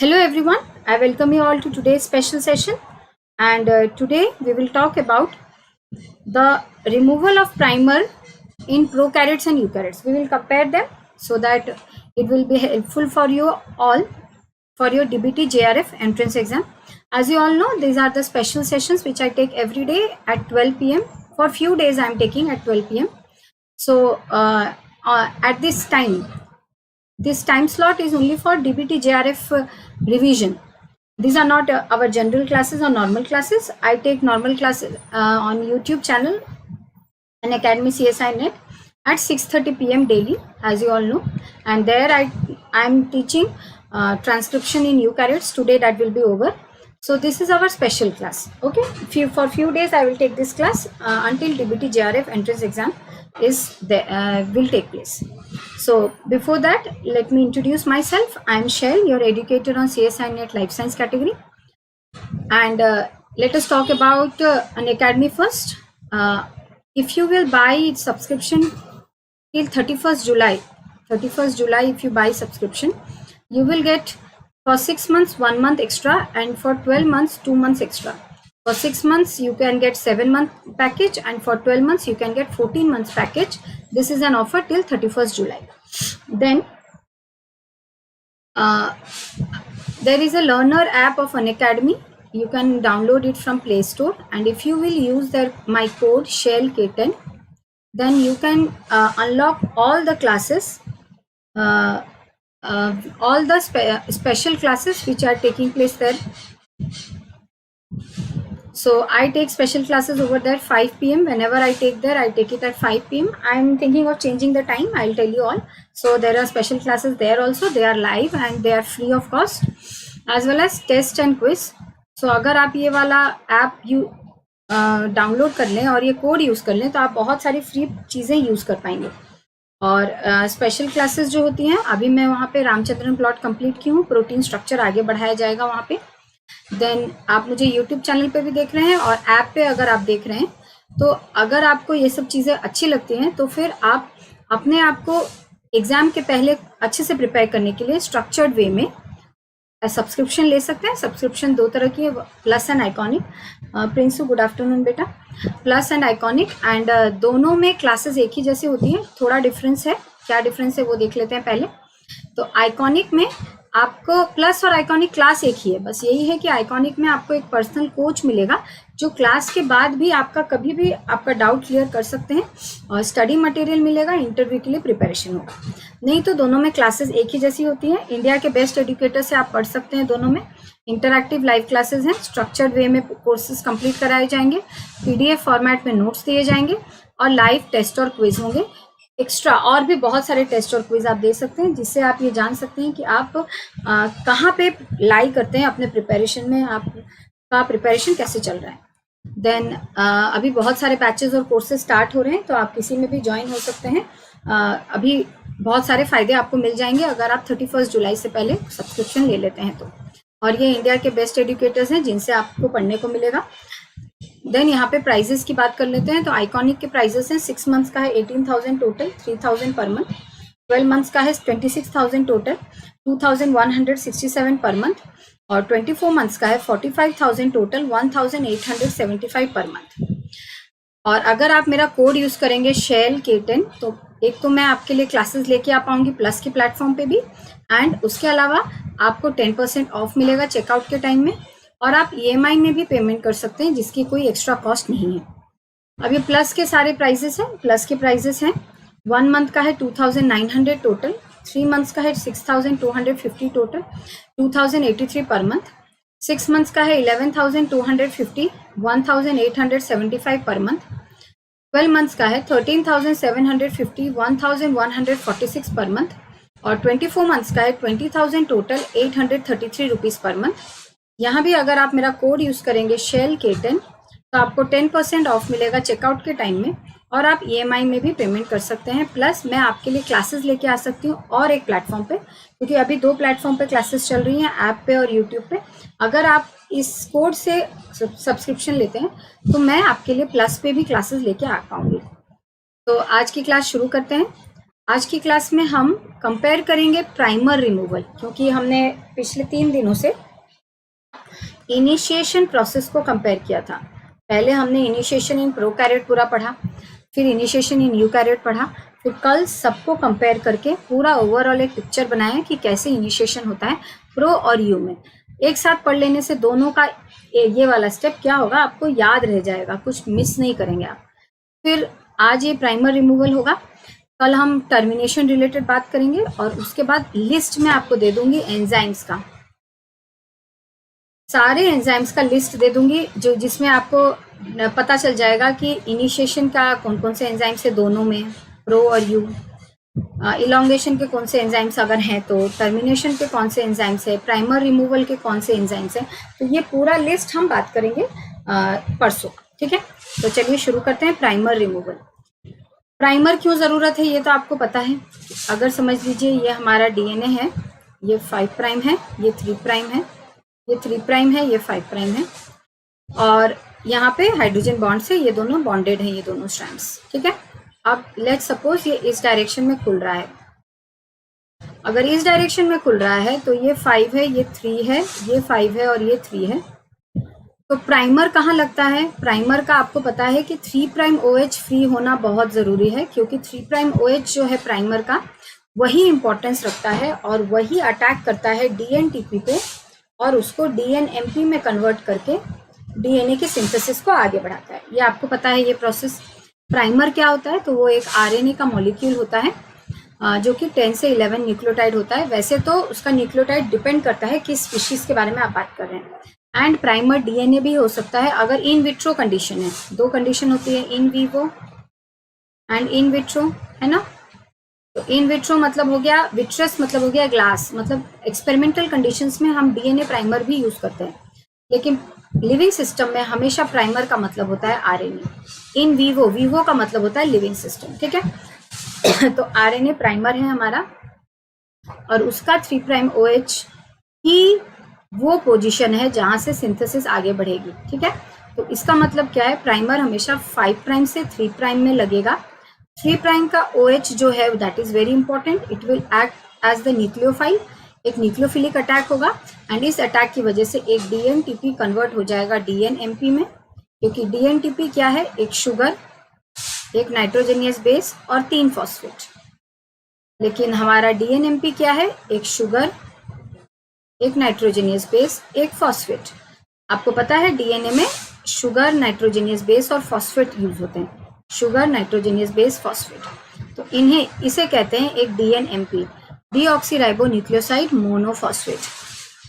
Hello everyone, I welcome you all to today's special session, and today we will talk about the removal of primer in prokaryotes and eukaryotes. We will compare them so that it will be helpful for you all for your DBT JRF entrance exam. As you all know, these are the special sessions which I take every day at 12 p.m. For few days I am taking at 12 p.m. So at this time slot is only for DBT JRF revision. These are not our general classes or normal classes. I take normal classes on YouTube channel Unacademy CSI Net at 6:30 p.m. daily, as you all know, and there I am teaching transcription in eukaryotes. Today that will be over. So this is our special class. Okay, for few days I will take this class until DBT JRF entrance exam will take place. So before that, let me introduce myself. I am Shell, your educator on CSI Net Life Science category, and let us talk about Unacademy first. If you will buy subscription till 31st July, if you buy subscription, you will get for 6 months 1 month extra, and for 12 months 2 months extra. For 6 months you can get 7-month package, and for 12 months you can get 14 months package. This is an offer till 31st July. Then there is a learner app of Unacademy. You can download it from Play Store, and if you will use my code SHELL-K10, then you can unlock all the classes, all the special classes which are taking place there. So I take special classes over there 5 p.m. Whenever I take there, I take it at 5 p.m. I'm thinking of changing the time. I'll tell you all. So there are special classes there also. They are live and they are free of cost, as well as test and quiz. So अगर आप ये वाला app download कर लें और ये code use कर लें तो आप बहुत सारी फ्री चीज़ें यूज़ कर पाएंगे. और स्पेशल क्लासेस जो होती हैं, अभी मैं वहाँ पे रामचंद्रन प्लॉट कंप्लीट की हूँ. प्रोटीन स्ट्रक्चर आगे बढ़ाया जाएगा वहाँ पे. देन आप मुझे यूट्यूब चैनल पे भी देख रहे हैं और ऐप पे अगर आप देख रहे हैं, तो अगर आपको ये सब चीज़ें अच्छी लगती हैं तो फिर आप अपने आप को एग्ज़ाम के पहले अच्छे से प्रिपेयर करने के लिए स्ट्रक्चर्ड वे में सब्सक्रिप्शन ले सकते हैं. सब्सक्रिप्शन 2 तरह की है, plus and iconic. Prinsu, good afternoon बेटा. प्लस एंड आइकॉनिक, एंड दोनों में क्लासेस एक ही जैसी होती हैं. थोड़ा डिफरेंस है. क्या डिफरेंस है वो देख लेते हैं पहले. तो आइकॉनिक में आपको प्लस और आइकॉनिक क्लास एक ही है. बस यही है कि आइकॉनिक में आपको एक पर्सनल कोच मिलेगा जो क्लास के बाद भी आपका कभी भी आपका डाउट क्लियर कर सकते हैं, और स्टडी मटेरियल मिलेगा. इंटरव्यू के लिए प्रिपरेशन होगा. नहीं तो दोनों में क्लासेस एक ही जैसी होती हैं. इंडिया के बेस्ट एजुकेटर से आप पढ़ सकते हैं. दोनों में इंटरैक्टिव लाइव क्लासेस हैं. स्ट्रक्चर्ड वे में कोर्सेज कंप्लीट कराए जाएंगे. पीडीएफ फॉर्मेट में नोट्स दिए जाएंगे और लाइव टेस्ट और क्विज होंगे. एक्स्ट्रा और भी बहुत सारे टेस्ट और क्विज आप दे सकते हैं, जिससे आप ये जान सकते हैं कि आप कहाँ पे लाई करते हैं अपने प्रिपरेशन में, आपका प्रिपरेशन कैसे चल रहा है. देन अभी बहुत सारे बैचेस और कोर्सेज स्टार्ट हो रहे हैं, तो आप किसी में भी ज्वाइन हो सकते हैं. अभी बहुत सारे फायदे आपको मिल जाएंगे अगर आप 31 जुलाई से पहले सब्सक्रिप्शन ले लेते हैं तो. और ये इंडिया के बेस्ट एजुकेटर्स हैं जिनसे आपको पढ़ने को मिलेगा. देन यहाँ पे प्राइजेस की बात कर लेते हैं. तो आइकॉनिक के प्राइजेस हैं. 6 मंथ्स का है 18,000 टोटल, 3,000 पर मंथ. 12 मंथ्स का है 26,000 टोटल, 2,167 पर मंथ. और 24 मंथ्स का है 45,000 टोटल, 1,875 पर मंथ. और अगर आप मेरा कोड यूज़ करेंगे SHELL-K10, तो एक तो मैं आपके लिए क्लासेस लेके आ पाऊंगी प्लस के प्लेटफॉर्म पे भी, एंड उसके अलावा आपको 10% ऑफ मिलेगा चेकआउट के टाइम में. और आप EMI में भी पेमेंट कर सकते हैं जिसकी कोई एक्स्ट्रा कॉस्ट नहीं है. अभी प्लस के सारे प्राइजेस हैं. प्लस के प्राइजेस हैं 1 मंथ का है 2,900 टोटल, 3 मंथ्स का है 6,250 टोटल, 2,083 पर मंथ. 6 मंथ्स का है 11,250, 1,875 पर मंथ. 12 मंथ्स का है 13,750, 1,146 पर मंथ. और 24 मंथ्स का है 20,000 टोटल, 833 रुपीज़ पर मंथ. यहाँ भी अगर आप मेरा कोड यूज़ करेंगे SHELL-K10, तो आपको 10% ऑफ मिलेगा चेकआउट के टाइम में, और आप EMI में भी पेमेंट कर सकते हैं. प्लस मैं आपके लिए क्लासेस लेके आ सकती हूँ और एक प्लेटफॉर्म पे, क्योंकि अभी 2 प्लेटफॉर्म पे क्लासेस चल रही हैं, ऐप पे और यूट्यूब पे. अगर आप इस कोड से सब्सक्रिप्शन लेते हैं तो मैं आपके लिए प्लस पे भी क्लासेस लेके आ पाऊँगी. तो आज की क्लास शुरू करते हैं. आज की क्लास में हम कंपेयर करेंगे प्राइमर रिमूवल, क्योंकि हमने पिछले 3 दिनों से इनिशिएशन प्रोसेस को कंपेयर किया था। पहले हमने इनिशिएशन इन प्रोकैरियोट पूरा पढ़ा, फिर इनिशिएशन इन यूकैरियोट पढ़ा, फिर कल सबको कंपेयर करके पूरा ओवरऑल एक पिक्चर बनाया कि कैसे इनिशिएशन होता है प्रो और यू में। एक साथ पढ़ लेने से दोनों का ये वाला स्टेप क्या होगा, आपको याद रह जाएगा, कुछ मिस नहीं करेंगे आप। फिर आज ये प्राइमर रिमूवल होगा, कल हम टर्मिनेशन रिलेटेड बात करेंगे, और उसके बाद लिस्ट में आपको दे दूंगी एंजाइम्स का, सारे एंजाइम्स का लिस्ट दे दूंगी, जो जिसमें आपको पता चल जाएगा कि इनिशिएशन का कौन कौन से एंजाइम्स है दोनों में, प्रो और यू, इलोंगेशन के कौन से एंजाइम्स अगर हैं तो, टर्मिनेशन के कौन से एंजाइम्स है, प्राइमर रिमूवल के कौन से एंजाइम्स हैं। तो ये पूरा लिस्ट हम बात करेंगे परसों, ठीक है। तो चलिए शुरू करते हैं प्राइमर रिमूवल। प्राइमर क्यों ज़रूरत है ये तो आपको पता है। अगर समझ लीजिए ये हमारा डीएनए है, ये 5 प्राइम है, ये 3 प्राइम है, ये 3 प्राइम है, ये 5 प्राइम है, और यहाँ पे हाइड्रोजन बॉन्ड से ये दोनों बॉन्डेड हैं, ये दोनों स्ट्रैंड्स, ठीक है। अब लेट्स सपोज ये इस डायरेक्शन में खुल रहा है, अगर इस डायरेक्शन में खुल रहा है तो ये 5 है, ये 3 है, ये 5 है और ये 3 है। तो प्राइमर कहाँ लगता है? प्राइमर का आपको पता है कि 3 प्राइम OH फ्री होना बहुत ज़रूरी है, क्योंकि 3 प्राइम OH जो है प्राइमर का, वही इंपॉर्टेंस रखता है और वही अटैक करता है DNTP पे, और उसको DNMP में कन्वर्ट करके DNA की सिंथेसिस को आगे बढ़ाता है। ये आपको पता है ये प्रोसेस। प्राइमर क्या होता है? तो वो एक RNA का मॉलिक्यूल होता है जो कि 10 से 11 न्यूक्लियोटाइड होता है। वैसे तो उसका न्यूक्लियोटाइड डिपेंड करता है किस स्पीशीज के बारे में आप बात कर रहे हैं। एंड प्राइमर DNA भी हो सकता है अगर इन विट्रो कंडीशन है। 2 कंडीशन होती है, in vivo and in vitro, है ना। तो इन विट्रो मतलब हो गया, विट्रस मतलब हो गया ग्लास, मतलब एक्सपेरिमेंटल कंडीशंस में हम DNA प्राइमर भी यूज करते हैं, लेकिन लिविंग सिस्टम में हमेशा प्राइमर का मतलब होता है RNA। इन विवो, विवो का मतलब होता है लिविंग सिस्टम, ठीक है। तो RNA प्राइमर है हमारा, और उसका 3 प्राइम OH ही वो पोजीशन है जहां से सिंथेसिस आगे बढ़ेगी, ठीक है। तो इसका मतलब क्या है, प्राइमर हमेशा 5 प्राइम से 3 प्राइम में लगेगा। 3 प्राइम का OH जो है that is very important, it will act as the nucleophile, एक न्यूक्लियोफिलिक अटैक होगा, एंड इस अटैक की वजह से एक DNTP कन्वर्ट हो जाएगा DNMP में, क्योंकि DNTP क्या है, एक शुगर, एक नाइट्रोजनियस बेस और 3 फॉस्फेट। लेकिन हमारा DNMP क्या है, एक शुगर, एक नाइट्रोजनियस बेस, एक फॉस्फेट। आपको पता है DNA में शुगर, नाइट्रोजनियस बेस और फॉस्फेट यूज होते हैं, शुगर, नाइट्रोजनियस बेस, फॉस्फेट। तो इसे कहते हैं एक DNMP, डीऑक्सीराइबोन्यूक्लियोसाइड मोनोफॉस्फेट,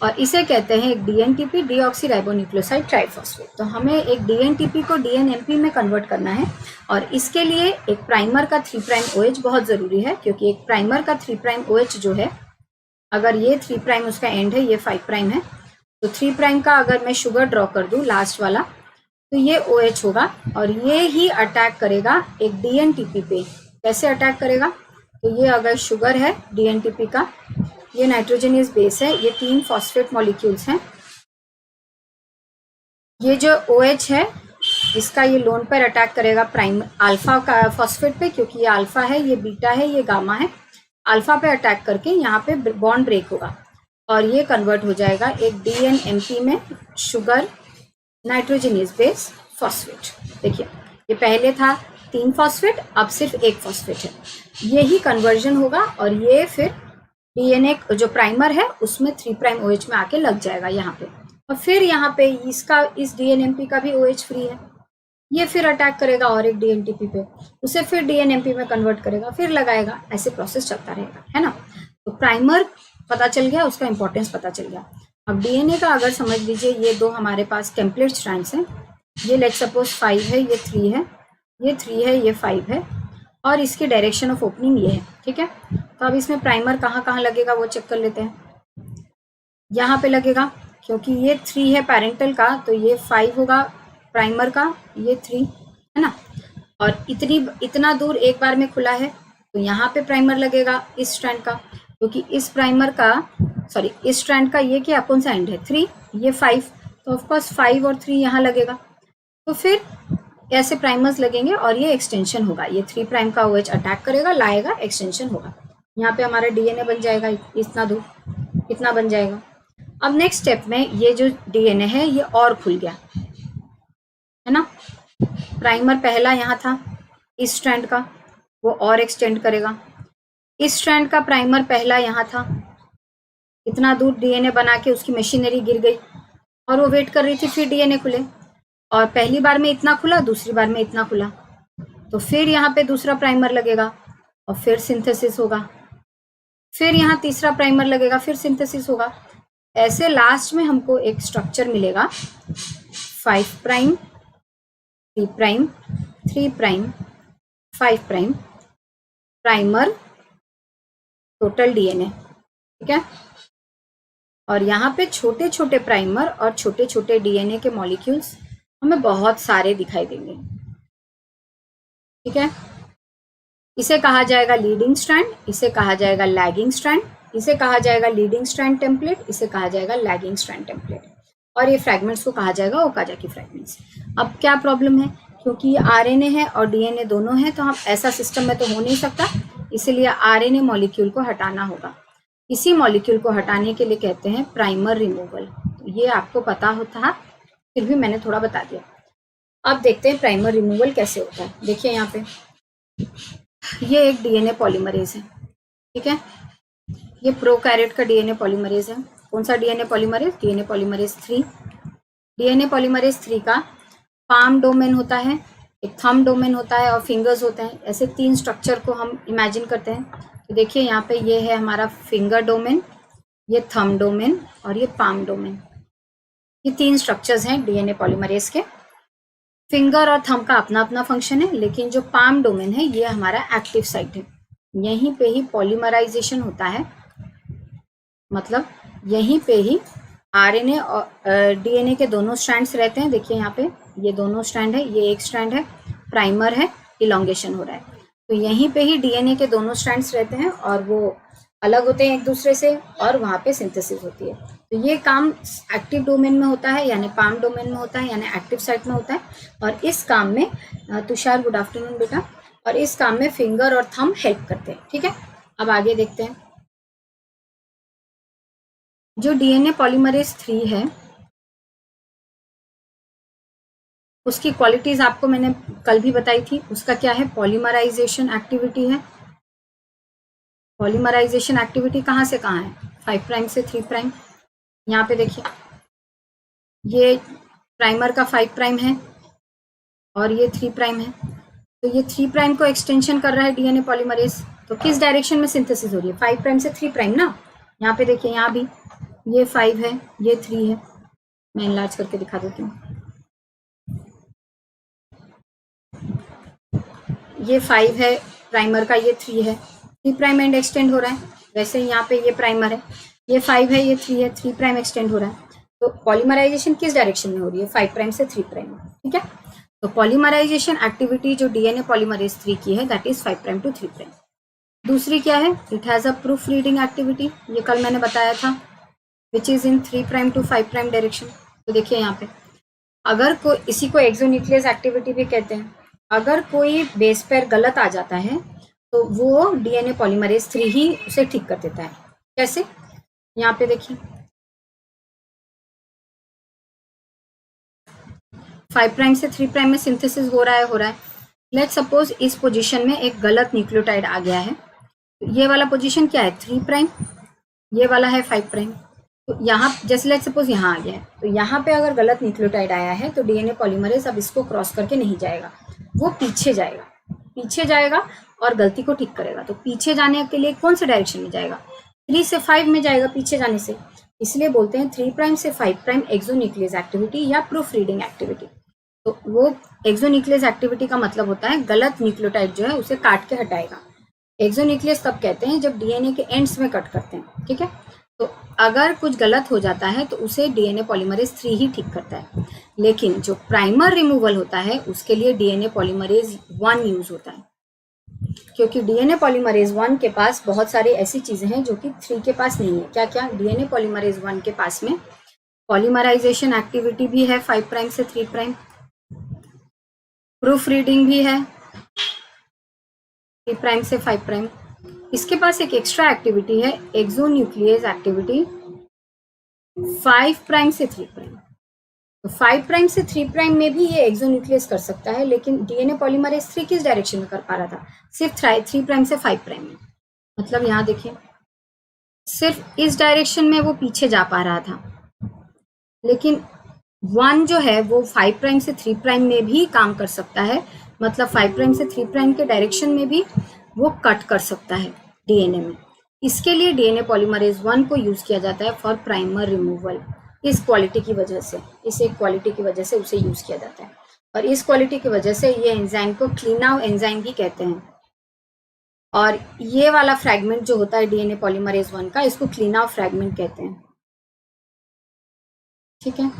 और इसे कहते हैं एक DNTP, डीऑक्सीराइबोन्यूक्लियोसाइड ट्राइफॉस्फेट। तो हमें एक DNTP को DNMP में कन्वर्ट करना है, और इसके लिए एक प्राइमर का 3 प्राइम OH बहुत जरूरी है, क्योंकि एक प्राइमर का 3 प्राइम OH जो है, अगर ये 3 प्राइम उसका एंड है, ये 5 प्राइम है, तो 3 प्राइम का अगर मैं शुगर ड्रॉ कर दूं लास्ट वाला, तो ये OH होगा, और ये ही अटैक करेगा एक DNTP पे। कैसे अटैक करेगा? तो ये अगर शुगर है DNTP का, ये नाइट्रोजनियस बेस है, ये 3 फॉस्फेट मॉलिक्यूल्स हैं, ये जो OH है इसका ये लोन पर अटैक करेगा प्राइम अल्फा का फॉस्फेट पे, क्योंकि ये अल्फा है, ये बीटा है, ये गामा है। अल्फा पे अटैक करके यहाँ पे बॉन्ड ब्रेक होगा, और ये कन्वर्ट हो जाएगा एक DNMP में, शुगर, नाइट्रोजनियस बेस, फॉस्फेट। देखिए ये पहले था 3 फॉस्फेट, अब सिर्फ 1 फॉस्फेट है। यही कन्वर्जन होगा, और ये फिर DNA जो प्राइमर है उसमें 3 प्राइम OH में आके लग जाएगा यहाँ पे, और फिर यहाँ पे इस DNMP का भी OH फ्री है, ये फिर अटैक करेगा और एक DNTP पे, उसे फिर DNMP में कन्वर्ट करेगा, फिर लगाएगा, ऐसे प्रोसेस चलता रहेगा, है ना। तो प्राइमर पता चल गया, उसका इंपॉर्टेंस पता चल गया। अब DNA का अगर समझ लीजिए, ये 2 हमारे पास टेम्पलेट स्ट्रैंड्स हैं, ये लेट्स सपोज 5 है, ये 3 है, ये 3 है, ये 5 है, और इसकी डायरेक्शन ऑफ ओपनिंग ये है, ठीक है। तो अब इसमें प्राइमर कहाँ कहाँ लगेगा वो चेक कर लेते हैं। यहाँ पे लगेगा, क्योंकि ये 3 है पेरेंटल का, तो ये 5 होगा प्राइमर का, ये 3 है ना, और इतना दूर एक बार में खुला है, तो यहाँ पे प्राइमर लगेगा इस स्ट्रैंड का, क्योंकि इस स्ट्रैंड का ये क्या कौन सा एंड है, 3, ये 5, तो ऑफकोर्स 5 और 3 यहाँ लगेगा। तो फिर ऐसे प्राइमर्स लगेंगे, और ये एक्सटेंशन होगा, ये 3 प्राइम का OH अटैक करेगा, लाएगा, एक्सटेंशन होगा। यहाँ पे हमारा डीएनए बन जाएगा, इतना दूर, इतना बन जाएगा। अब नेक्स्ट स्टेप में ये जो डीएनए है ये और खुल गया, है ना। प्राइमर पहला यहाँ था इस स्ट्रैंड का, वो और एक्सटेंड करेगा। इस स्ट्रैंड का प्राइमर पहला यहाँ था, इतना दूर डीएनए बना के उसकी मशीनरी गिर गई और वो वेट कर रही थी फिर डीएनए खुले। और पहली बार में इतना खुला, दूसरी बार में इतना खुला, तो फिर यहाँ पे दूसरा प्राइमर लगेगा और फिर सिंथेसिस होगा। फिर यहाँ तीसरा प्राइमर लगेगा, फिर सिंथेसिस होगा। ऐसे लास्ट में हमको एक स्ट्रक्चर मिलेगा 5 prime 3 prime 3 prime 5 prime primer total DNA, ठीक है। और यहाँ पे छोटे छोटे प्राइमर और छोटे छोटे डीएनए के मॉलिक्यूल्स हमें बहुत सारे दिखाई देंगे, ठीक है। इसे कहा जाएगा लीडिंग स्ट्रैंड, इसे कहा जाएगा लैगिंग स्ट्रैंड, इसे कहा जाएगा लीडिंग स्ट्रैंड टेम्पलेट, इसे कहा जाएगा लैगिंग स्ट्रैंड टेम्पलेट, और ये फ्रैगमेंट्स को कहा जाएगा ओकाजाकी फ्रैगमेंट्स। अब क्या प्रॉब्लम है, क्योंकि ये आरएनए है और डीएनए दोनों है, तो हम ऐसा सिस्टम में तो हो नहीं सकता, इसीलिए आरएनए मॉलिक्यूल को हटाना होगा। इसी मॉलिक्यूल को हटाने के लिए कहते हैं प्राइमर रिमूवल। तो ये आपको पता होता है, फिर भी मैंने थोड़ा बता दिया। अब देखते हैं प्राइमर रिमूवल कैसे होता है। देखिए यहाँ पे ये एक डीएनए पॉलीमरेज है, ठीक है। ये प्रोकैरियोट का डीएनए पॉलीमरेज है। कौन सा DNA polymerase? DNA polymerase 3। DNA polymerase 3 का पाम डोमेन होता है, एक थंब डोमेन होता है और फिंगर्स होते हैं। ऐसे 3 स्ट्रक्चर को हम इमेजिन करते हैं। तो देखिए यहाँ पे ये है हमारा फिंगर डोमेन, ये थंब डोमेन और ये पाम डोमेन। ये 3 स्ट्रक्चर्स हैं डीएनए पॉलीमरेज के। फिंगर और थंब का अपना अपना फंक्शन है, लेकिन जो पाम डोमेन है ये हमारा एक्टिव साइट है। यहीं पे ही पॉलीमराइजेशन होता है, मतलब यहीं पे ही आरएनए और डीएनए के दोनों स्ट्रैंड्स रहते हैं। देखिए यहाँ पे ये दोनों स्ट्रैंड है, ये एक स्ट्रैंड है, प्राइमर है, इलॉन्गेशन हो रहा है। तो यहीं पे ही डीएनए के दोनों स्ट्रैंड्स रहते हैं और वो अलग होते हैं एक दूसरे से, और वहाँ पे सिंथेसिस होती है। तो ये काम एक्टिव डोमेन में होता है, यानी पाम डोमेन में होता है, यानी एक्टिव साइट में होता है। और इस काम में तुषार, गुड आफ्टरनून बेटा, और इस काम में फिंगर और थंब हेल्प करते हैं, ठीक है। अब आगे देखते हैं। जो डीएनए पॉलीमरेज 3 है उसकी क्वालिटीज आपको मैंने कल भी बताई थी। उसका क्या है? पॉलीमराइजेशन एक्टिविटी है। पॉलीमराइजेशन एक्टिविटी कहाँ से कहाँ है? 5 प्राइम से 3 प्राइम। यहाँ पे देखिए ये प्राइमर का 5 प्राइम है और ये 3 प्राइम है। तो ये 3 प्राइम को एक्सटेंशन कर रहा है डीएनए पॉलीमरेज। तो किस डायरेक्शन में सिंथेसिस हो रही है? 5 प्राइम से 3 प्राइम ना। यहाँ पे देखिए, यहाँ भी ये 5 है, ये 3 है। मैं इनलार्ज करके दिखा देती हूँ। ये 5 है प्राइमर का, ये 3 है, 3 प्राइम एंड एक्सटेंड हो रहा है। वैसे ही यहाँ पे ये प्राइमर है, ये 5 है, ये 3 है, 3 प्राइम एक्सटेंड हो रहा है। तो पॉलीमराइजेशन किस डायरेक्शन में हो रही है? 5 प्राइम से 3 प्राइम में, ठीक है। तो पॉलीमराइजेशन एक्टिविटी जो डीएनए पॉलीमरेज 3 की है, that is 5 prime to 3 prime. दूसरी क्या है? It has a proof reading activity, ये कल मैंने बताया था, which is in 3 prime to 5 prime direction. तो देखिए यहाँ पे अगर कोई, इसी को एक्सोन्यूक्लियस एक्टिविटी भी कहते हैं, अगर कोई बेस पेयर गलत आ जाता है तो वो डीएनए पॉलीमरेज 3 ही उसे ठीक कर देता है। कैसे? यहाँ पे देखिए 5 प्राइम से 3 प्राइम में सिंथेसिस हो रहा है। लेट्स सपोज इस पोजीशन में एक गलत न्यूक्लियोटाइड आ गया है। तो ये वाला पोजीशन क्या है? 3 प्राइम, ये वाला है 5 प्राइम। तो यहाँ जैसे लेट्स सपोज यहाँ आ गया है, तो यहाँ पे अगर गलत न्यूक्लियोटाइड आया है तो डीएनए पॉलीमरेज अब इसको क्रॉस करके नहीं जाएगा, वो पीछे जाएगा और गलती को ठीक करेगा। तो पीछे जाने के लिए कौन से डायरेक्शन में जाएगा? 3 से 5 में जाएगा पीछे जाने से, इसलिए बोलते हैं 3 प्राइम से 5 प्राइम एक्सोन्यूक्लियस एक्टिविटी या प्रूफ रीडिंग एक्टिविटी। तो वो एक्सोन्यूक्लियस एक्टिविटी का मतलब होता है गलत न्यूक्लियोटाइड जो है उसे काट के हटाएगा। एक्सोन्यूक्लियस तब कहते हैं जब डीएनए के एंड्स में कट करते हैं, ठीक है। तो अगर कुछ गलत हो जाता है तो उसे डीएनए पॉलीमरेज 3 ही ठीक करता है। लेकिन जो प्राइमर रिमूवल होता है उसके लिए डीएनए पॉलीमरेज 1 यूज होता है, क्योंकि डीएनए पॉलीमरेज 1 के पास बहुत सारी ऐसी चीजें हैं जो कि 3 के पास नहीं है। क्या क्या? डीएनए पॉलीमरेज 1 के पास में पॉलीमराइजेशन एक्टिविटी भी है 5 प्राइम से 3 प्राइम, प्रूफ रीडिंग भी है 3 प्राइम से 5 प्राइम, इसके पास एक एक्स्ट्रा एक्टिविटी है, एक्सोन्यूक्लियस एक्टिविटी 5 प्राइम से 3 प्राइम। तो 5 प्राइम से 3 प्राइम में भी ये एक्सोन्यूक्लियस कर सकता है, लेकिन डीएनए पॉलीमरेज 3 किस डायरेक्शन में कर पा रहा था? सिर्फ 3 प्राइम से 5 प्राइम में। मतलब यहाँ देखिए, सिर्फ इस डायरेक्शन में वो पीछे जा पा रहा था, लेकिन 1 जो है वो 5 प्राइम से 3 प्राइम में भी काम कर सकता है। मतलब 5 प्राइम से 3 प्राइम के डायरेक्शन में भी वो कट कर सकता है डीएनए में। इसके लिए डीएनए पॉलीमरेज 1 को यूज किया जाता है फॉर प्राइमर रिमूवल। इस क्वालिटी की वजह से, इस एक क्वालिटी की वजह से उसे यूज किया जाता है, और इस क्वालिटी की वजह से ये एंजाइम को क्लीनआउट एंजाइम भी कहते हैं। और ये वाला फ्रैगमेंट जो होता है डीएनए पॉलीमरेज 1 का, इसको क्लीनआउट फ्रैगमेंट कहते हैं। ठीक है,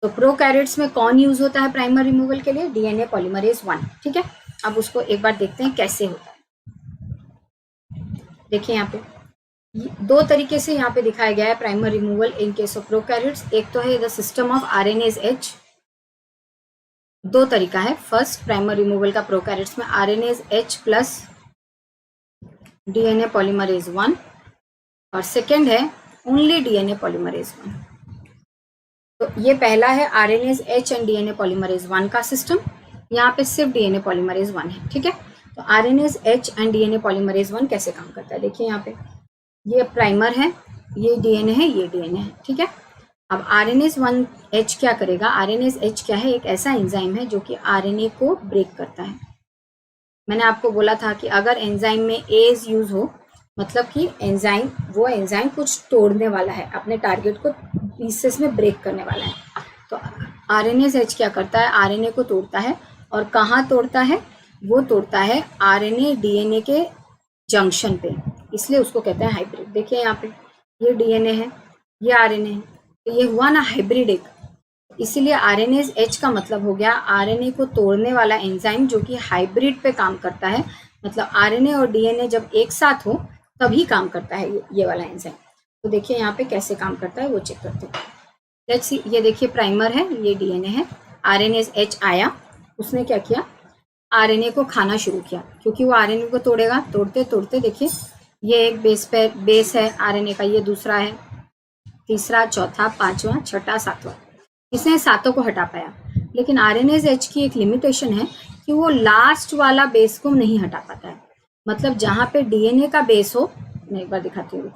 तो प्रोकैरियोट्स में कौन यूज होता है प्राइमर रिमूवल के लिए? DNA polymerase 1। ठीक है, अब उसको एक बार देखते हैं कैसे होता है। देखिए यहाँ पे 2 तरीके से यहाँ पे दिखाया गया है primer removal in case of prokaryotes. एक तो है the system of RNase H. 2 तरीका है। फर्स्ट, प्राइमर रिमूवल का प्रोकैरियोट्स में RNase H plus DNA polymerase 1, और सेकेंड है ओनली डीएनए पॉलीमरेज 1। तो ये पहला है RNase H and DNA polymerase 1 का सिस्टम। यहाँ पे सिर्फ डीएनए पॉलीमरेज 1 है। ठीक है, तो RNase H and DNA polymerase 1 कैसे काम करता है? देखिए यहाँ पे ये प्राइमर है, ये डीएनए है, ये डीएनए है। ठीक है, अब आरएनएज 1 एच क्या करेगा? आरएनएज एच क्या है? एक ऐसा एंजाइम है जो कि आरएनए को ब्रेक करता है। मैंने आपको बोला था कि अगर एंजाइम में एज यूज हो, मतलब कि वो एंजाइम कुछ तोड़ने वाला है, अपने टारगेट को पीसेस में ब्रेक करने वाला है। तो आरएनएज एच क्या करता है? आरएनए को तोड़ता है। और कहाँ तोड़ता है? वो तोड़ता है आरएनए डीएनए के जंक्शन पे, इसलिए उसको कहते हैं हाइब्रिड। देखिए यहाँ पे ये डीएनए है, ये आरएनए है, तो ये हुआ ना हाइब्रिड एक। इसीलिए आरएनएज एच का मतलब हो गया आरएनए को तोड़ने वाला एंजाइम जो कि हाइब्रिड पे काम करता है। मतलब आरएनए और डीएनए जब एक साथ हो तभी काम करता है ये वाला एंजाइम। तो देखिए यहाँ पे कैसे काम करता है वो चेक करते हैं। लेट्स सी, ये देखिए प्राइमर है, ये डीएनए है, आरएनएज एच आया, उसने क्या किया? आरएनए को खाना शुरू किया, क्योंकि वो आरएनए को तोड़ेगा। तोड़ते तोड़ते देखिए ये एक बेस है आरएनए का, ये दूसरा है, तीसरा, चौथा, पांचवा, छठा, सातवां। इसने सातों को हटा पाया। लेकिन आरएनएज एच की एक लिमिटेशन है कि वो लास्ट वाला बेस को नहीं हटा पाता है। मतलब जहां पे डीएनए का बेस हो, मैं एक बार दिखाती हूँ,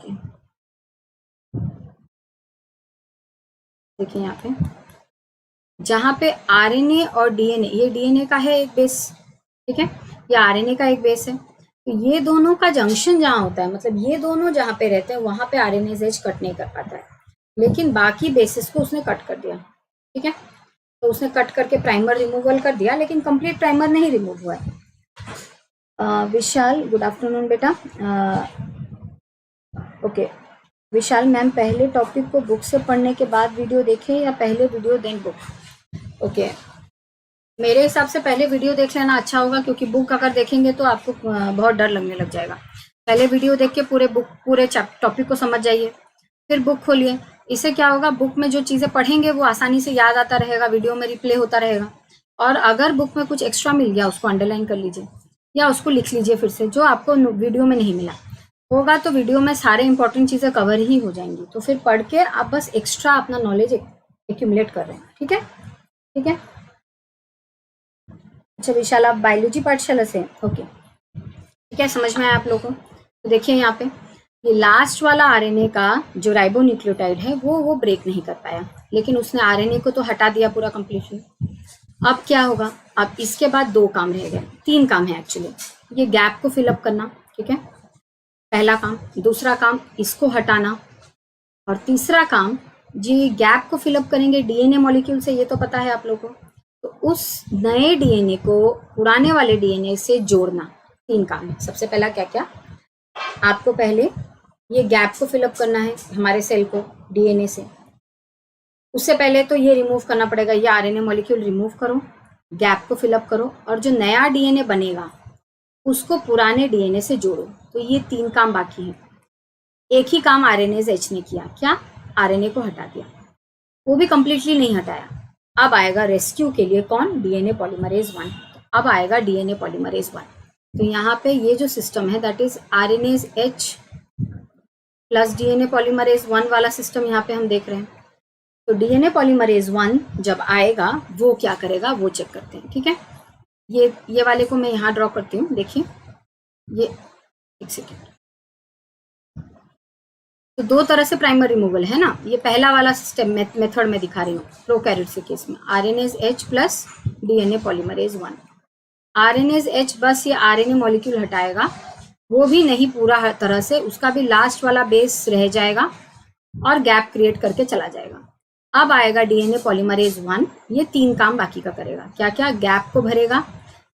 देखिए यहाँ पे जहां पे आरएनए और डीएनए, ये डीएनए का है एक बेस, ठीक है, ये आरएनए का एक बेस है। तो ये दोनों का जंक्शन जहां होता है, मतलब ये दोनों जहां पे रहते हैं, वहां पे आरएनएज एच कट नहीं कर पाता है। लेकिन बाकी बेसिस को उसने कट कर दिया। ठीक है, तो उसने कट करके प्राइमर रिमूवल कर दिया, लेकिन कंप्लीट प्राइमर नहीं रिमूव हुआ है। विशाल, गुड आफ्टरनून बेटा। ओके विशाल मैम, पहले टॉपिक को बुक से पढ़ने के बाद वीडियो देखें या पहले वीडियो देन बुक? ओके, मेरे हिसाब से पहले वीडियो देख लेना अच्छा होगा, क्योंकि बुक अगर देखेंगे तो आपको बहुत डर लगने लग जाएगा। पहले वीडियो देख के पूरे टॉपिक को समझ जाइए, फिर बुक खोलिए। इससे क्या होगा, बुक में जो चीज़ें पढ़ेंगे वो आसानी से याद आता रहेगा, वीडियो में रिप्ले होता रहेगा। और अगर बुक में कुछ एक्स्ट्रा मिल गया, उसको अंडरलाइन कर लीजिए या उसको लिख लीजिए फिर से, जो आपको वीडियो में नहीं मिला होगा। तो वीडियो में सारे इंपॉर्टेंट चीज़ें कवर ही हो जाएंगी। तो फिर पढ़ के आप बस एक्स्ट्रा अपना नॉलेज एक्यूमुलेट कर रहे हैं। ठीक है, ठीक है। अच्छा विशाल, आप बायोलॉजी पाठशाला से? ओके, ठीक है, समझ में आया आप लोगों को? तो देखिए यहाँ पे ये लास्ट वाला आरएनए का जो राइबोन्यूक्लियोटाइड है वो ब्रेक नहीं कर पाया, लेकिन उसने आरएनए को तो हटा दिया पूरा कंप्लीटली। अब क्या होगा? अब इसके बाद 2 काम रह गए, 3 काम है एक्चुअली। ये गैप को फिलअप करना, ठीक है, पहला काम। दूसरा काम इसको हटाना, और तीसरा काम जी गैप को फिलअप करेंगे डीएनए मॉलिक्यूल से, ये तो पता है आप लोगों को। तो उस नए डीएनए को पुराने वाले डीएनए से जोड़ना। 3 काम है। सबसे पहला क्या क्या, आपको पहले ये गैप को फिलअप करना है हमारे सेल को डीएनए से। उससे पहले तो ये रिमूव करना पड़ेगा, ये आरएनए मॉलिक्यूल रिमूव करो, गैप को फिलअप करो, और जो नया डीएनए बनेगा उसको पुराने डीएनए से जोड़ो। तो ये 3 काम बाकी है। एक ही काम आरएनएज एच ने किया, क्या? आरएनए को हटा दिया, वो भी कंप्लीटली नहीं हटाया। अब आएगा रेस्क्यू के लिए कौन? DNA polymerase 1। अब आएगा डीएनए पॉलीमरेज 1। तो यहाँ पे ये जो सिस्टम है that is RNase H plus DNA polymerase 1 वाला सिस्टम यहाँ पे हम देख रहे हैं। तो DNA पॉलीमरेज 1 जब आएगा वो क्या करेगा वो चेक करते हैं, ठीक है। ये वाले को मैं यहाँ ड्रॉ करती हूँ, देखिए ये, एक सेकेंड। तो दो तरह से प्राइमर रिमूवल है ना, ये पहला वाला सिस्टम मेथड में दिखा रही हूँ प्रोकैरियोट्स के केस में, RNase H plus DNA polymerase 1। RNase H बस ये RNA मॉलिक्यूल हटाएगा, वो भी नहीं पूरा तरह से, उसका भी लास्ट वाला बेस रह जाएगा और गैप क्रिएट करके चला जाएगा। अब आएगा DNA पॉलीमरेज 1, ये 3 काम बाकी का करेगा। क्या क्या? गैप को भरेगा,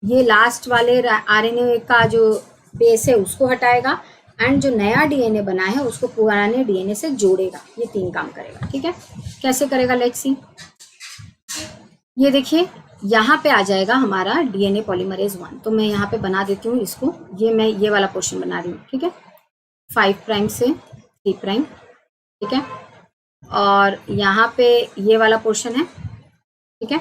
ये लास्ट वाले RNA का जो बेस है उसको हटाएगा, एंड जो नया DNA बना है उसको पुराने DNA से जोड़ेगा। ये 3 काम करेगा, ठीक है। कैसे करेगा लेट्स सी। ये देखिए यहाँ पे आ जाएगा हमारा DNA पॉलीमरेज 1। तो मैं यहाँ पे बना देती हूँ इसको, मैं ये वाला पोर्शन बना रही हूँ, ठीक है। 5 प्राइम से 3 प्राइम, ठीक है। और यहाँ पे ये वाला पोर्शन है, ठीक है।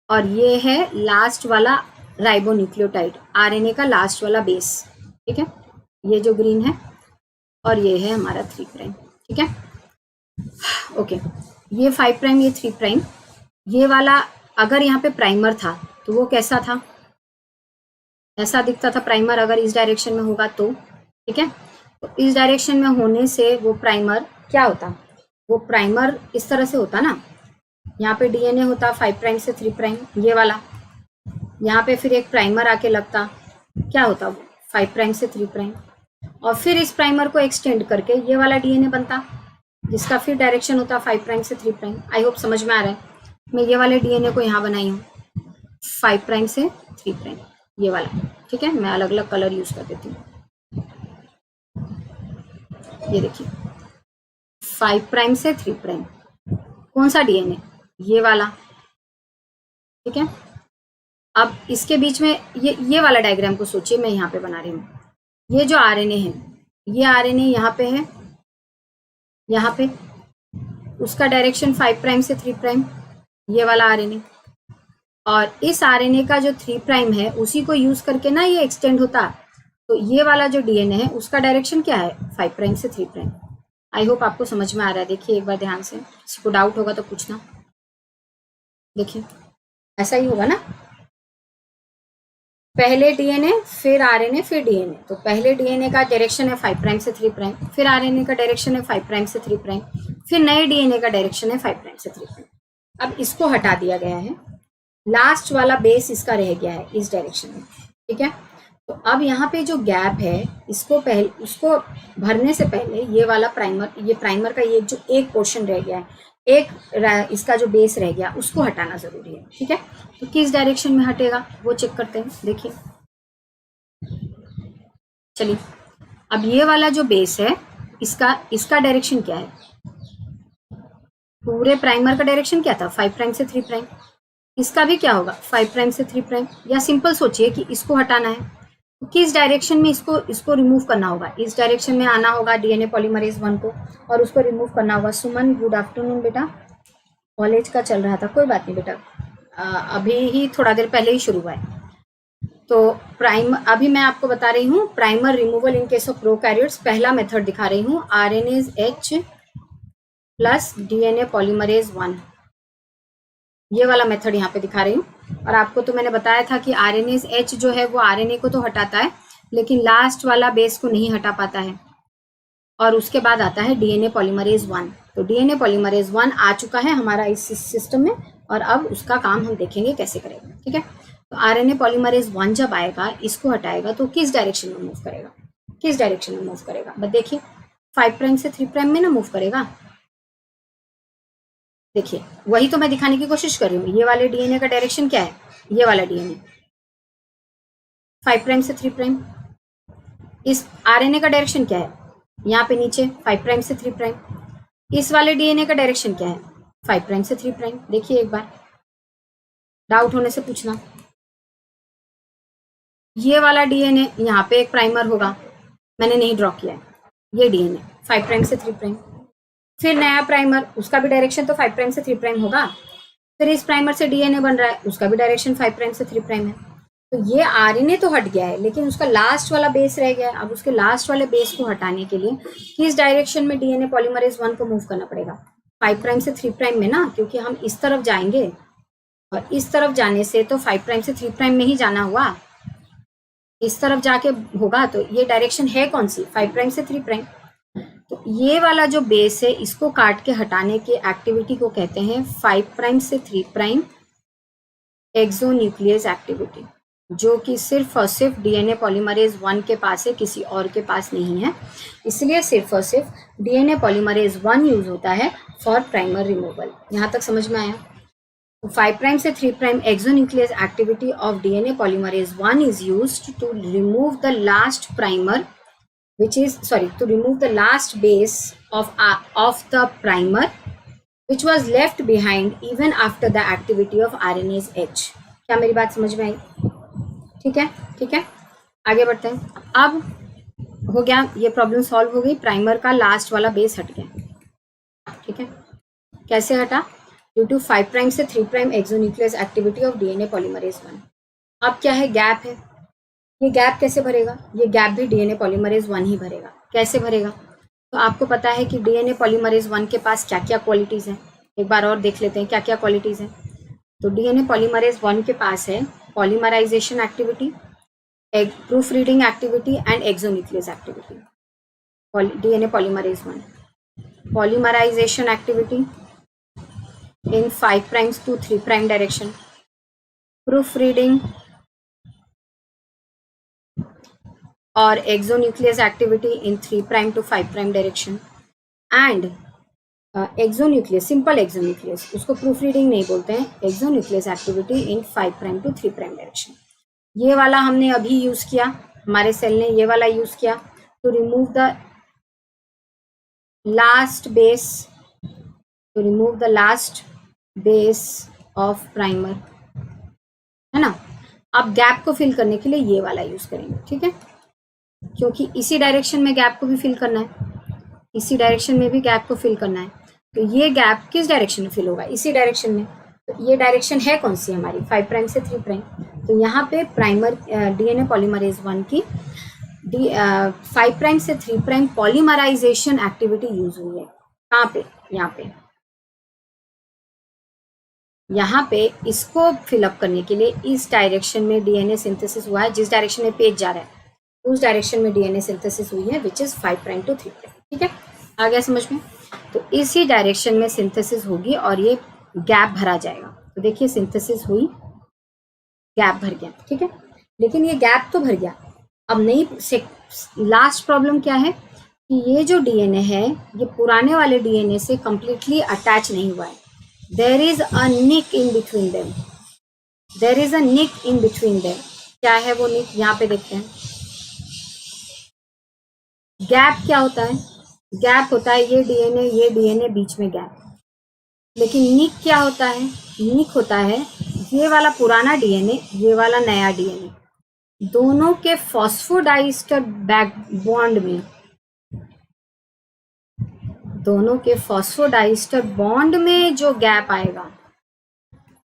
और ये है लास्ट वाला राइबोन्यूक्लियोटाइड, RNA का लास्ट वाला बेस, ठीक है। ये जो ग्रीन है, और ये है हमारा 3 प्राइम, ठीक है। ओके, ये 5 प्राइम, ये 3 प्राइम, ये वाला अगर यहाँ पे प्राइमर था तो वो कैसा था? ऐसा दिखता था प्राइमर, अगर इस डायरेक्शन में होगा तो, ठीक है। तो इस डायरेक्शन में होने से वो प्राइमर क्या होता? वो प्राइमर इस तरह से होता ना, यहाँ पे DNA होता 5 प्राइम से 3 प्राइम, ये वाला, यहाँ पे फिर एक प्राइमर आके लगता, क्या होता वो? 5 प्राइम से 3 प्राइम, और फिर इस प्राइमर को एक्सटेंड करके ये वाला DNA बनता, जिसका फिर डायरेक्शन होता 5 प्राइम से 3 प्राइम। आई होप समझ में आ रहा है। मैं ये वाले DNA को यहाँ बनाई हूँ 5 प्राइम से 3 प्राइम, ये वाला, ठीक है। मैं अलग अलग कलर यूज कर देती हूँ। ये देखिए 5 प्राइम से 3 प्राइम, कौन सा DNA? ये वाला, ठीक है। अब इसके बीच में ये वाला डायग्राम को सोचिए, मैं यहाँ पे बना रही हूँ। ये जो RNA है, ये RNA यहाँ पे है, यहाँ पे उसका डायरेक्शन 5 प्राइम से 3 प्राइम, ये वाला RNA, और इस RNA का जो 3 प्राइम है उसी को यूज करके ना ये एक्सटेंड होता। तो ये वाला जो DNA है उसका डायरेक्शन क्या है? 5 प्राइम से 3 प्राइम। आई होप आपको समझ में आ रहा है। देखिए एक बार ध्यान से, किसी को डाउट होगा तो पूछना। देखिए ऐसा ही होगा ना, पहले DNA फिर RNA फिर DNA। तो पहले DNA का डायरेक्शन है 5 प्राइम से 3 प्राइम, फिर RNA का डायरेक्शन है 5 प्राइम से 3 प्राइम, फिर नए DNA का डायरेक्शन है 5 प्राइम से 3 प्राइम। अब इसको हटा दिया गया है, लास्ट वाला बेस इसका रह गया है इस डायरेक्शन में, ठीक है। तो अब यहाँ पे जो गैप है उसको उसको भरने से पहले ये वाला प्राइमर, ये प्राइमर का ये जो एक पोर्शन रह गया है, एक इसका जो बेस रह गया उसको हटाना जरूरी है, ठीक है। तो किस डायरेक्शन में हटेगा वो चेक करते हैं। देखिए चलिए, अब ये वाला जो बेस है इसका डायरेक्शन क्या है? पूरे प्राइमर का डायरेक्शन क्या था? 5 प्राइम से 3 प्राइम। इसका भी क्या होगा? 5 प्राइम से 3 प्राइम। या सिंपल सोचिए कि इसको हटाना है तो किस डायरेक्शन में इसको रिमूव करना होगा? इस डायरेक्शन में आना होगा DNA पॉलीमरेज 1 को, और उसको रिमूव करना होगा। सुमन गुड आफ्टरनून बेटा, कॉलेज का चल रहा था, कोई बात नहीं बेटा, अभी ही थोड़ा देर पहले ही शुरू हुआ है। तो अभी मैं आपको बता रही हूँ primer removal in case of prokaryotes. पहला मेथड दिखा रही हूँ, RNase H plus DNA polymerase 1, ये वाला मेथड यहाँ पे दिखा रही हूँ। और आपको तो मैंने बताया था कि RNase H जो है वो RNA को तो हटाता है लेकिन लास्ट वाला बेस को नहीं हटा पाता है, और उसके बाद आता है DNA पॉलीमरेज 1। तो DNA पॉलीमरेज 1 आ चुका है हमारा इस सिस्टम में, और अब उसका काम हम देखेंगे कैसे करेगा, ठीक है। तो RNA पॉलीमरेज 1 जब आएगा, इसको हटाएगा तो किस डायरेक्शन में मूव करेगा? किस डायरेक्शन में मूव करेगा? बस देखिए 5 प्राइम से 3 प्राइम में ना मूव करेगा। देखिए वही तो मैं दिखाने की कोशिश कर रही हूँ। ये वाले DNA का डायरेक्शन क्या है? ये वाला DNA 5 प्राइम से 3 प्राइम। इस RNA का डायरेक्शन क्या है? यहाँ पे नीचे 5 प्राइम से 3 प्राइम। इस वाले DNA का डायरेक्शन क्या है? 5 प्राइम से 3 प्राइम। देखिए एक बार, डाउट होने से पूछना। ये वाला DNA यहाँ पे एक प्राइमर होगा, मैंने नहीं ड्रॉ किया है। ये DNA 5 प्राइम से 3 प्राइम, फिर नया प्राइमर, उसका भी डायरेक्शन तो 5 प्राइम से 3 प्राइम होगा। फिर इस प्राइमर से DNA बन रहा है, उसका भी डायरेक्शन 5 प्राइम से 3 प्राइम है। तो ये आरएनए तो हट गया है, लेकिन उसका लास्ट वाला बेस रह गया है। अब उसके लास्ट वाले बेस को हटाने के लिए किस डायरेक्शन में डीएनए पॉलीमरेज 1 को मूव करना पड़ेगा? 5 प्राइम से 3 प्राइम में ना, क्योंकि हम इस तरफ जाएंगे और इस तरफ जाने से तो 5 प्राइम से 3 प्राइम में ही जाना हुआ, इस तरफ जाके होगा। तो ये डायरेक्शन है कौन सी? 5 प्राइम से 3 प्राइम। तो ये वाला जो बेस है इसको काट के हटाने की एक्टिविटी को कहते हैं 5 प्राइम से 3 प्राइम एक्सोन्यूक्लियस एक्टिविटी, जो कि सिर्फ और सिर्फ डीएनए पॉलीमरेज 1 के पास है, किसी और के पास नहीं है। इसलिए सिर्फ और सिर्फ डीएनए पॉलीमरेज 1 यूज होता है फॉर प्राइमर रिमूवल। यहाँ तक समझ में आया? 5 प्राइम से 3 prime exonuclease activity of DNA polymerase 1 is used to remove the last primer, which is to remove the last base of the primer which was left behind even after the activity of RNase H। क्या मेरी बात समझ में आई? ठीक है, ठीक है, आगे बढ़ते हैं। अब हो गया, ये प्रॉब्लम सॉल्व हो गई, प्राइमर का लास्ट वाला बेस हट गया। ठीक है, कैसे हटा? ड्यू टू 5 प्राइम से 3 prime exonuclease activity of DNA polymerase 1। अब क्या है? गैप है। ये गैप कैसे भरेगा? ये गैप भी डीएनए पॉलीमरेज 1 ही भरेगा। कैसे भरेगा? तो आपको पता है कि डीएनए पॉलीमरेज 1 के पास क्या क्या क्वालिटीज़ हैं, एक बार और देख लेते हैं क्या क्या क्वालिटीज़ हैं। तो डीएनए पॉलीमरेज 1 के पास है polymerization activity, proof reading activity and exonuclease activity. DNA polymerase 1 polymerization activity in 5 primes to 3 prime direction, proofreading or exonuclease activity in 3 prime to 5 prime direction, and exonuclease, simple exonuclease, उसको proofreading नहीं बोलते हैं, exonuclease activity in 5 prime to 3 prime direction। ये वाला हमने अभी use किया, हमारे सेल ने ये वाला यूज किया to remove the last base, to remove the last base of primer, है ना। अब गैप को फिल करने के लिए ये वाला यूज करेंगे। ठीक है, क्योंकि इसी डायरेक्शन में गैप को भी फिल करना है, इसी डायरेक्शन में भी गैप को फिल करना है। तो ये गैप किस डायरेक्शन में फिल होगा? इसी डायरेक्शन में। तो ये डायरेक्शन है कौन सी हमारी? 5 प्राइम से 3 प्राइम। तो यहाँ पे प्राइमर डीएनए पॉलीमरेज 1 की 5 प्राइम से 3 प्राइम पॉलीमराइजेशन एक्टिविटी यूज हुई है। कहाँ पे? यहाँ पे इसको फिलअप करने के लिए इस डायरेक्शन में डीएनए सिंथेसिस हुआ है, जिस डायरेक्शन में पेज जा रहा है उस डायरेक्शन में डीएनए सिंथेसिस हुई है, which is 5 prime to 3 prime. ठीक है, आ गया समझ में? तो इसी डायरेक्शन में सिंथेसिस होगी और ये गैप भरा जाएगा। तो देखिए सिंथेसिस हुई, गैप भर गया। ठीक है, लेकिन ये गैप तो भर गया। अब नई लास्ट प्रॉब्लम क्या है कि ये जो डीएनए है ये पुराने वाले डीएनए से कंप्लीटली अटैच नहीं हुआ है। There is a nick in between them. There is a nick in between them. क्या है वो निक? यहाँ पे देखते हैं। गैप क्या होता है? गैप होता है ये डीएनए बीच में गैप। लेकिन निक क्या होता है? निक होता है ये वाला पुराना डीएनए, ये वाला नया डीएनए, दोनों के फॉस्फोडाइस्टर बैक बॉन्ड में, दोनों के फॉस्फोडाइस्टर बॉन्ड में जो गैप आएगा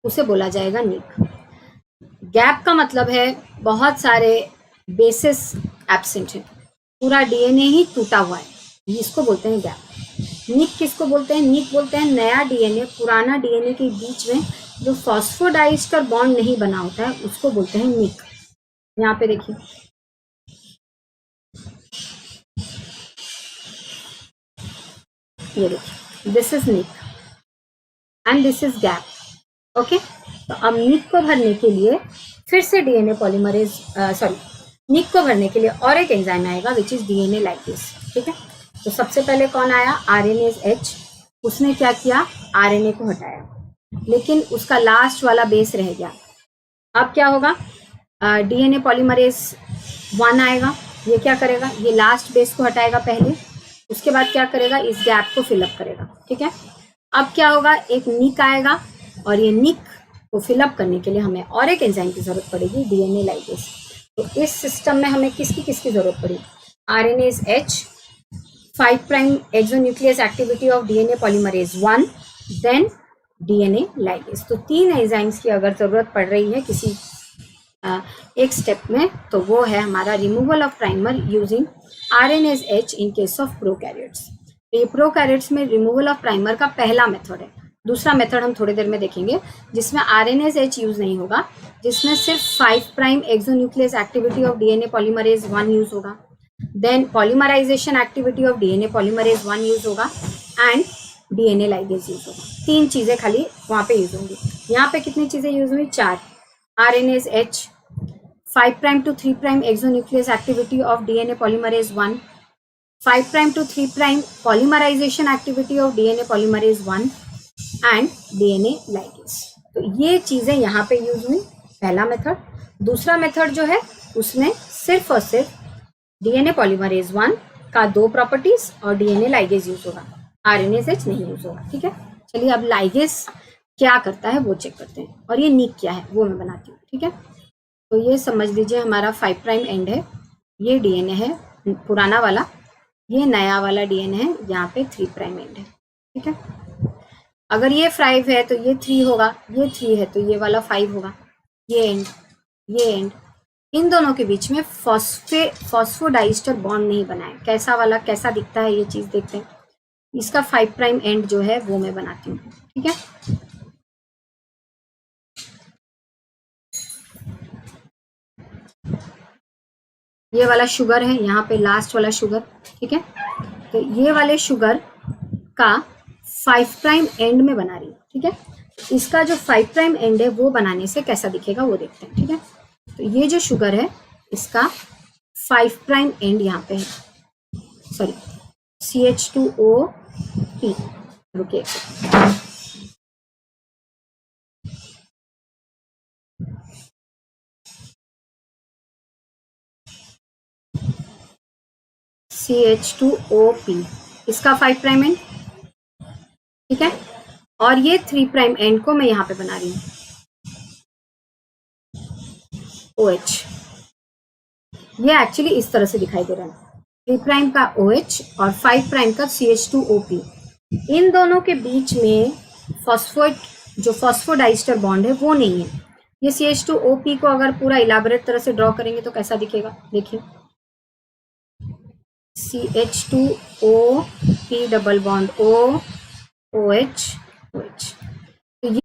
उसे बोला जाएगा निक। गैप का मतलब है बहुत सारे बेसिस एब्सेंट है, पूरा डीएनए ही टूटा हुआ है, इसको बोलते हैं गैप। निक किसको बोलते हैं? निक बोलते हैं नया डीएनए पुराना डीएनए के बीच में जो फॉस्फोडाइस्टर बॉन्ड नहीं बना होता है उसको बोलते हैं निक। यहाँ पे देखिए ये देखिए, this is nick and this is gap. Okay, तो अब निक को भरने के लिए फिर से डीएनए पॉलीमरेज निक को भरने के लिए और एक एंजाइम आएगा विच इज डीएनए लाइगेज। ठीक है, तो सबसे पहले कौन आया? RNase H. उसने क्या किया? आरएनए को हटाया, लेकिन उसका लास्ट वाला बेस रह गया। अब क्या होगा? डीएनए पॉलीमरेज 1 आएगा, ये क्या करेगा? ये लास्ट बेस को हटाएगा पहले, उसके बाद क्या करेगा? इस गैप को फिलअप करेगा। ठीक है, अब क्या होगा? एक निक आएगा और ये निक को फिलअप करने के लिए हमें और एक एंजाइम की जरूरत पड़ेगी, डीएनए लाइगेज। तो इस सिस्टम में हमें किसकी जरूरत पड़ी? RNase H, 5 prime exonuclease activity of DNA polymerase 1, then DNA ligase. तो 3 एंजाइम्स की अगर जरूरत पड़ रही है किसी एक स्टेप में, तो वो है हमारा removal of primer using RNase-H in case of prokaryotes. ये प्रोकैरियोट्स में रिमूवल ऑफ प्राइमर का पहला मेथड है। दूसरा मेथड हम थोड़ी देर में देखेंगे जिसमें RNase-H यूज नहीं होगा, जिसमें सिर्फ 5 prime exonuclease activity of DNA polymerase 1 use होगा, then polymerization activity of DNA polymerase 1 use होगा एंड DNA लाइगेज यूज होगा। 3 चीजें खाली वहां पे यूज होंगी। यहाँ पे कितनी चीजें यूज हुई? 4। RNase-H, 5 prime to 3 prime exonuclease activity of DNA polymerase 1, 5 prime to 3 prime polymerization activity of DNA polymerase 1 and DNA ligase. तो ये चीजें यहाँ पे यूज हुई, पहला मेथड। दूसरा मेथड जो है उसमें सिर्फ और सिर्फ DNA पॉलीमरेज 1 का 2 प्रॉपर्टीज और DNA लाइगेज यूज होगा, RNase-H नहीं यूज होगा। ठीक है, चलिए अब लाइगेज क्या करता है वो चेक करते हैं, और ये निक क्या है वो मैं बनाती हूँ। ठीक है, तो ये समझ लीजिए हमारा 5 प्राइम एंड है, ये DNA है पुराना वाला, ये नया वाला DNA है, यहाँ पे 3 प्राइम एंड है। ठीक है, अगर ये 5 है तो ये 3 होगा, ये 3 है तो ये वाला 5 होगा, ये एंड, ये एंड। इन दोनों के बीच में फॉस्फोडाइस्टर बॉन्ड नहीं बना है। कैसा वाला कैसा दिखता है ये चीज देखते हैं। इसका 5 प्राइम एंड जो है वो मैं बनाती हूँ। ठीक है, ये वाला शुगर है, यहाँ पे लास्ट वाला शुगर। ठीक है, तो ये वाले शुगर का 5 प्राइम एंड में बना रही हूँ। ठीक है, इसका जो 5 प्राइम एंड है वो बनाने से कैसा दिखेगा वो देखते हैं। ठीक है, तो ये जो शुगर है इसका 5 प्राइम एंड यहाँ पे है, सॉरी CH2OP, रुकिए CH2OP, इसका 5 प्राइम एंड। ठीक है, और ये 3 प्राइम एंड को मैं यहाँ पे बना रही हूँ OH। ये एक्चुअली इस तरह से दिखाई दे रहा है, 3 प्राइम का OH और 5 प्राइम का CH2OP। इन दोनों के बीच में जो फॉस्फोडाइस्टर बॉन्ड है वो नहीं है। ये CH2OP को अगर पूरा इलाबोरेट तरह से ड्रॉ करेंगे तो कैसा दिखेगा, देखिए CH2OP डबल बॉन्ड OH। तो ये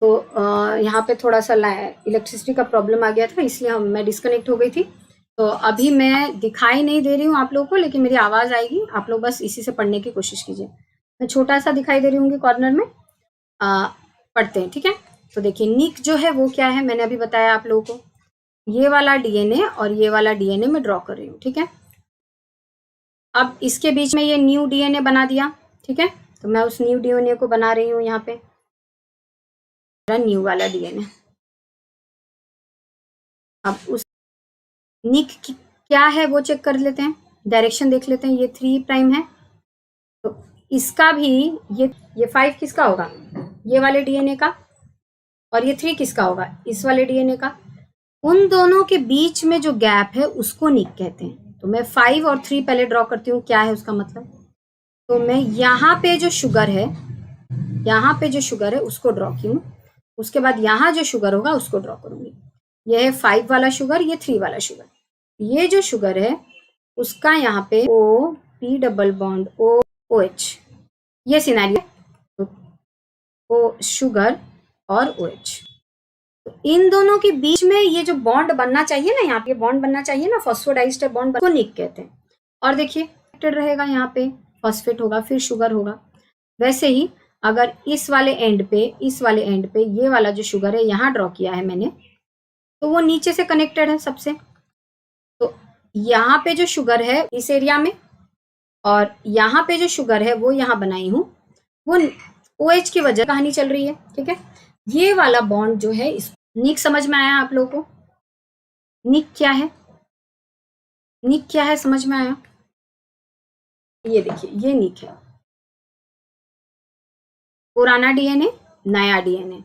तो यहाँ पे थोड़ा सा इलेक्ट्रिसिटी का प्रॉब्लम आ गया था, इसलिए मैं डिस्कनेक्ट हो गई थी। तो अभी मैं दिखाई नहीं दे रही हूँ आप लोगों को, लेकिन मेरी आवाज आएगी, आप लोग बस इसी से पढ़ने की कोशिश कीजिए। मैं छोटा सा दिखाई दे रही हूँ कॉर्नर में, पढ़ते हैं। ठीक है, तो देखिए निक जो है वो क्या है, मैंने अभी बताया आप लोगों को। ये वाला DNA और ये वाला DNA मैं ड्रॉ कर रही हूँ। ठीक है, अब इसके बीच में ये न्यू DNA बना दिया। ठीक है, तो मैं उस न्यू DNA को बना रही हूँ यहाँ पे, न्यू वाला DNA। अब उस निक क्या है वो चेक कर लेते हैं, डायरेक्शन देख लेते हैं। ये 3 प्राइम है, तो इसका भी ये 5 किसका होगा, ये वाले DNA का, और ये 3 किसका होगा, इस वाले DNA का। उन दोनों के बीच में जो गैप है उसको निक कहते हैं। तो मैं 5 और 3 पहले ड्रॉ करती हूँ, क्या है उसका मतलब। तो मैं यहाँ पे जो शुगर है उसको ड्रॉ की हूँ, उसके बाद यहाँ जो शुगर होगा उसको ड्रॉ करूंगी। ये है 5 वाला शुगर, ये 3 वाला शुगर। ये जो शुगर है उसका यहाँ पे OP डबल बॉन्ड OH, ये सिनेरियो O शुगर और OH। तो इन दोनों के बीच में ये जो बॉन्ड बनना चाहिए ना, यहाँ पे बॉन्ड बनना चाहिए ना, फॉस्फोडाइस्टर बॉन्ड को निक कहते हैं। और देखिए रहेगा, यहाँ पे फॉस्फेट होगा, फिर शुगर होगा। वैसे ही अगर इस वाले एंड पे ये वाला जो शुगर है यहाँ ड्रॉ किया है मैंने, तो वो नीचे से कनेक्टेड है सबसे। तो यहाँ पे जो शुगर है इस एरिया में, और यहाँ पे जो शुगर है वो यहाँ बनाई हूँ, वो OH की वजह कहानी चल रही है। ठीक है, ये वाला बॉन्ड जो है इस निक समझ में आया आप लोगों को? निक क्या है, निक क्या है समझ में आया? ये देखिए ये निक है, पुराना डीएनए, नया डीएनए।